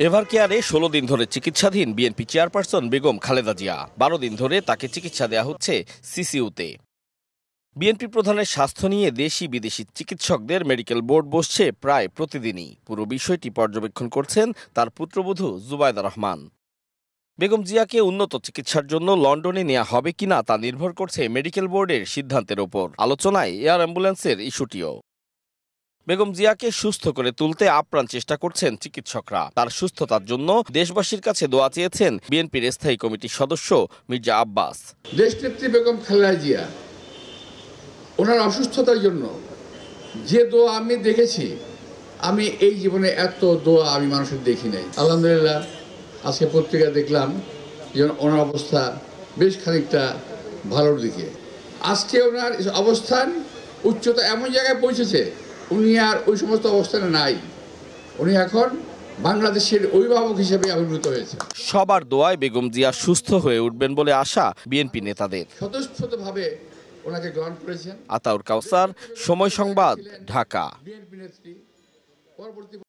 এভারকেয়ারে ১৬ দিন ধরে চিকিৎসাধীন বিএনপি চেয়ারপারসন বেগম খালেদা জিয়া। ১২ দিন ধরে তাকে চিকিৎসা দেয়া হচ্ছে সিসিইউতে। বিএনপি প্রধানের স্বাস্থ্য নিয়ে দেশি বিদেশি চিকিৎসকদের মেডিকেল বোর্ড বসছে প্রায় প্রতিদিনই। পুরো বিষয়টি পর্যবেক্ষণ করছেন তার পুত্রবধূ জুবাইদা রহমান। বেগম জিয়াকে উন্নত চিকিৎসার জন্য লন্ডনে নেওয়া হবে কিনা তা নির্ভর করছে মেডিকেল বোর্ডের সিদ্ধান্তের ওপর। আলোচনায় এয়ার অ্যাম্বুলেন্সের ইস্যুটিও। বেগম জিয়াকে সুস্থ করে তুলতে আপ্রাণ চেষ্টা করছেন চিকিৎসকরা। তার সুস্থতার জন্য দেশবাসীর কাছে দোয়া চেয়েছেন বিএনপির স্থায়ী কমিটির সদস্য মির্জা আব্বাস। দেশনেত্রী বেগম খালেদা জিয়া ওনার অসুস্থতার জন্য যে দোয়া আমি দেখেছি, আমি এই জীবনে এত দোয়া আমি মানুষের দেখি নাই। আলহামদুলিল্লাহ, আজকে পত্রিকা দেখলাম যে ওনার অবস্থা বেশ খানিকটা ভালোর দিকে। আজকে ওনার অবস্থান উচ্চতা এমন জায়গায় পৌঁছেছে, উনি আর ওই সমস্ত অবস্থানে নাই। উনি এখন বাংলাদেশের অভিভাবক হিসেবে আবির্ভূত হয়েছে। সবার দোয়ায় বেগম জিয়া সুস্থ হয়ে উঠবেন বলে আশা বিএনপি নেতাদের। স্বতঃস্ফূর্তভাবে ওনাকে গ্রহণ করেছেন। আতাউর কাউসার, সময় সংবাদ, ঢাকা।